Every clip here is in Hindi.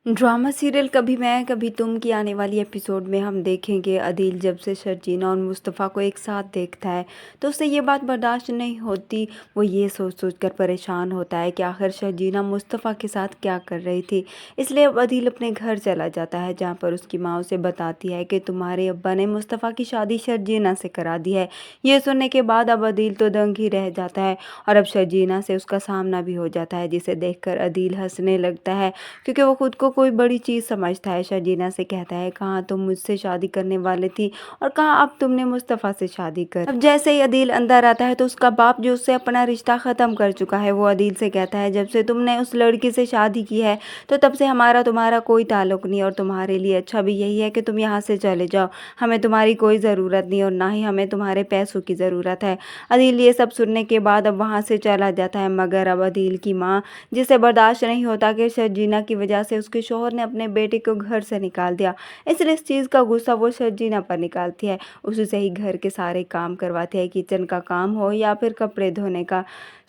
ड्रामा सीरियल कभी मैं कभी तुम की आने वाली एपिसोड में हम देखेंगे अदील जब से शर्जीना और मुस्तफ़ा को एक साथ देखता है तो उसे ये बात बर्दाश्त नहीं होती। वो ये सोच सोच कर परेशान होता है कि आखिर शर्जीना मुस्तफ़ा के साथ क्या कर रही थी। इसलिए अब अदील अपने घर चला जाता है जहाँ पर उसकी माँ उसे बताती है कि तुम्हारे अब्बा ने मुस्तफ़ा की शादी शर्जीना से करा दी है। ये सुनने के बाद अब अदील तो दंग ही रह जाता है और अब शर्जीना से उसका सामना भी हो जाता है, जिसे देखकर अदील हंसने लगता है क्योंकि वो खुद को कोई बड़ी चीज़ समझता है। शर्जीना से कहता है कहाँ तुम मुझसे शादी करने वाले थी और कहाँ अब तुमने मुस्तफ़ा से शादी कर। अब जैसे ही अदील अंदर आता है तो उसका बाप जो उससे अपना रिश्ता ख़त्म कर चुका है वो अदील से कहता है जब से तुमने उस लड़की से शादी की है तो तब से हमारा तुम्हारा कोई ताल्लुक़ नहीं और तुम्हारे लिए अच्छा भी यही है कि तुम यहाँ से चले जाओ। हमें तुम्हारी कोई ज़रूरत नहीं और ना ही हमें तुम्हारे पैसों की ज़रूरत है। अदील ये सब सुनने के बाद अब वहाँ से चला जाता है, मगर अब अदील की माँ जिसे बर्दाश्त नहीं होता कि शर्जीना की वजह से उसके शौहर ने अपने बेटे को घर से निकाल दिया, इसलिए इस चीज़ का गुस्सा वो शर्जीना पर निकालती है। उसी से ही घर के सारे काम करवाती है, किचन का काम हो या फिर कपड़े धोने का।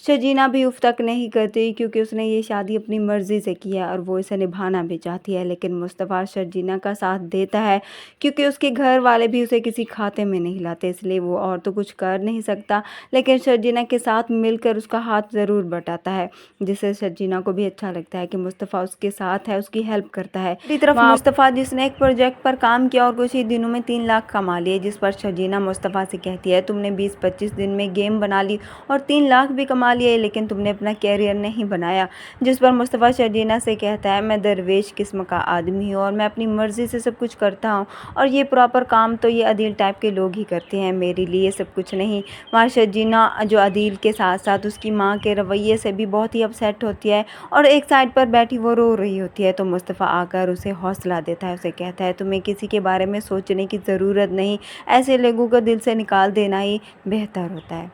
शर्जीना भी उफ तक नहीं करती क्योंकि उसने ये शादी अपनी मर्जी से की है और वो इसे निभाना भी चाहती है। लेकिन मुस्तफ़ा शर्जीना का साथ देता है क्योंकि उसके घर वाले भी उसे किसी खाते में नहीं लाते, इसलिए वो और तो कुछ कर नहीं सकता। लेकिन शर्जीना के साथ मिलकर उसका हाथ ज़रूर बटाता है, जिससे शर्जीना को भी अच्छा लगता है कि मुस्तफ़ा उसके साथ है, उसकी हेल्प करता है। दूसरी तरफ मुस्तफ़ा जिसने एक प्रोजेक्ट पर काम किया और कुछ ही दिनों में 3 लाख कमा लिए, जिस पर शर्जीना मुस्तफ़ा से कहती है तुमने 20-25 दिन में गेम बना ली और 3 लाख भी कमा लिए, लेकिन तुमने अपना कैरियर नहीं बनाया। जिस पर मुस्तफ़ा शर्जीना से कहता है मैं दरवेश किस्म का आदमी हूँ और मैं अपनी मर्ज़ी से सब कुछ करता हूँ और ये प्रॉपर काम तो ये अदील टाइप के लोग ही करते हैं, मेरे लिए सब कुछ नहीं। वहाँ शर्जीना जो अदील के साथ साथ उसकी माँ के रवैये से भी बहुत ही अपसेट होती है और एक साइड पर बैठी वो रो रही होती है। तो मुस्तफ़ा आकर उसे हौसला देता है, उसे कहता है तुम्हें किसी के बारे में सोचने की ज़रूरत नहीं, ऐसे लोगों को दिल से निकाल देना ही बेहतर होता है।